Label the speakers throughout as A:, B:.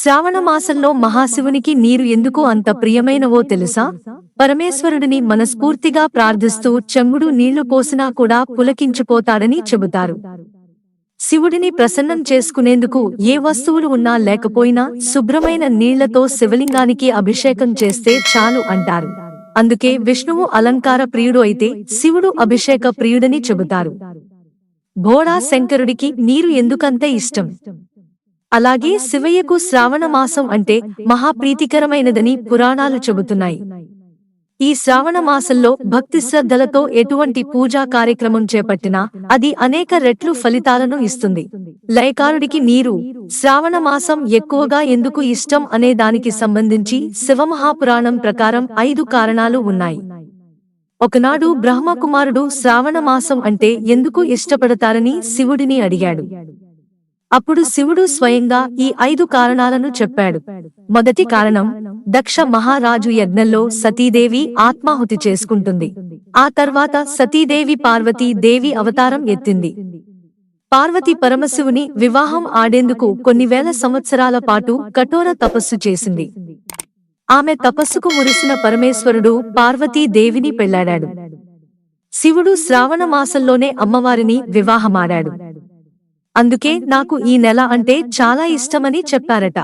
A: శ్రావణ మాసంలో మహాశివునికి నీరు ఎందుకు అంత ప్రియమైనవో తెలుసా? పరమేశ్వరుడిని మనస్ఫూర్తిగా ప్రార్థిస్తూ చెంబుడు నీళ్లు పోసినా కూడా పులకించిపోతాడని చెబుతారు. శివుడిని ప్రసన్నం చేసుకునేందుకు ఏ వస్తువులు ఉన్నా లేకపోయినా శుభ్రమైన నీళ్లతో శివలింగానికి అభిషేకం చేస్తే చాలు అంటారు. అందుకే విష్ణువు అలంకార ప్రియుడు అయితే శివుడు అభిషేక ప్రియుడని చెబుతారు. భోళా శంకరుడికి నీరు ఎందుకంత ఇష్టం? అలాగే శివయ్యకు శ్రావణ మాసం అంటే మహాప్రీతికరమైనదని పురాణాలు చెబుతున్నాయి. ఈ శ్రావణ మాసంలో భక్తి శ్రద్ధలతో ఎటువంటి పూజా కార్యక్రమం చేపట్టినా అది అనేక రెట్లు ఫలితాలను ఇస్తుంది. లయకారుడికి నీరు శ్రావణ మాసం ఎక్కువగా ఎందుకు ఇష్టం అనే దానికి సంబంధించి శివమహాపురాణం ప్రకారం 5 కారణాలు ఉన్నాయి. ఒకనాడు బ్రహ్మకుమారుడు శ్రావణ మాసం అంటే ఎందుకు ఇష్టపడతారని శివుడిని అడిగాడు. అప్పుడు శివుడు స్వయంగా ఈ 5 కారణాలను చెప్పాడు. మొదటి కారణం, దక్ష మహారాజు యజ్ఞంలో సతీదేవి ఆత్మాహుతి చేసుకుంటుంది. ఆ తర్వాత సతీదేవి పార్వతీదేవి అవతారం ఎత్తింది. పార్వతి పరమశివుని వివాహం ఆడేందుకు కొన్ని వేల సంవత్సరాల పాటు కఠోర తపస్సు చేసింది. ఆమె తపస్సుకు మురిసిన పరమేశ్వరుడు పార్వతీదేవిని పెళ్లాడాడు. శివుడు శ్రావణ మాసంలోనే అమ్మవారిని వివాహమాడాడు. అందుకే నాకు ఈ నెల అంటే చాలా ఇష్టమని చెప్పారట.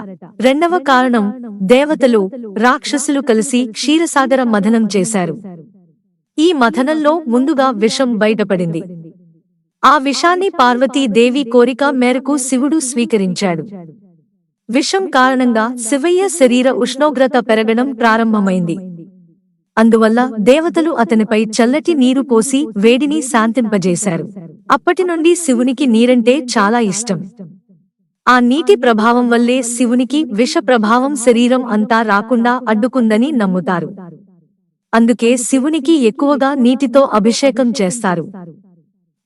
A: రెండవ కారణం, దేవతలు, రాక్షసులు కలిసి క్షీరసాగర మథనం చేశారు. ఈ మథనంలో ముందుగా విషం బయటపడింది. ఆ విషాన్ని పార్వతీదేవి కోరిక మేరకు శివుడు స్వీకరించాడు. విషం కారణంగా శివయ్య శరీర ఉష్ణోగ్రత పెరగడం ప్రారంభమైంది. అందువల్ల దేవతలు అతనిపై చల్లటి నీరు పోసి వేడిని శాంతింపజేశారు. అప్పటి నుండి శివునికి నీరంటే చాలా ఇష్టం. ఆ నీటి ప్రభావం వల్లే శివునికి విష ప్రభావం శరీరం అంతా రాకుండా అడ్డుకుందని నమ్ముతారు. అందుకే శివునికి ఎక్కువగా నీటితో అభిషేకం చేస్తారు.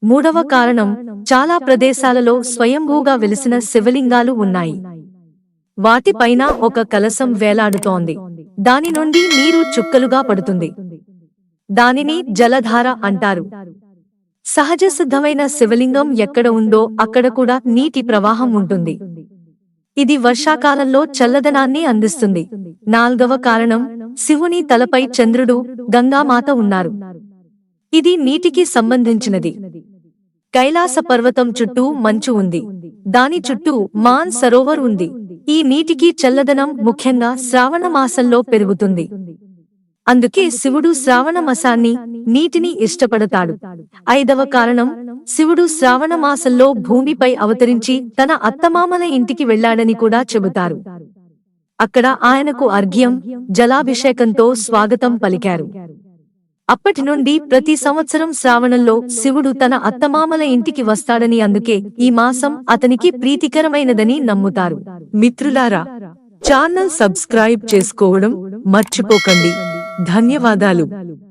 A: మూడవ కారణం, చాలా ప్రదేశాలలో స్వయంభూగా వెలిసిన శివలింగాలు ఉన్నాయి. వాటిపైన ఒక కలశం వేలాడుతోంది. దాని నుండి నీరు చుక్కలుగా పడుతుంది. దానిని జలధార అంటారు. సహజ సిద్ధమైన శివలింగం ఎక్కడ ఉందో అక్కడ కూడా నీటి ప్రవాహం ఉంటుంది. ఇది వర్షాకాలంలో చల్లదనాన్ని అందిస్తుంది. నాల్గవ కారణం, శివుని తలపై చంద్రుడు, గంగామాత ఉన్నారు. ఇది నీటికి సంబంధించినది. కైలాస పర్వతం చుట్టూ మంచు ఉంది. దాని చుట్టూ మాన్ సరోవర్ ఉంది. ఈ నీటికి చల్లదనం ముఖ్యంగా శ్రావణ మాసంలో పెరుగుతుంది. అందుకే శివుడు శ్రావణ మాసాన్ని, నీటిని ఇష్టపడతాడు. ఐదవ కారణం, శివుడు శ్రావణ మాసంలో భూమిపై అవతరించి తన అత్తమామల ఇంటికి వెళ్లాడని కూడా చెబుతారు. అక్కడ ఆయనకు అర్ఘ్యం, జలాభిషేకంతో స్వాగతం పలికారు. అప్పటి నుండి ప్రతి సంవత్సరం శ్రావణంలో శివుడు తన అత్తమామల ఇంటికి వస్తాడని, అందుకే ఈ మాసం అతనికి ప్రీతికరమైనదని నమ్ముతారు. మిత్రులారా, ఛానల్ సబ్స్క్రైబ్ చేసుకోవడం మర్చిపోకండి. ధన్యవాదాలు.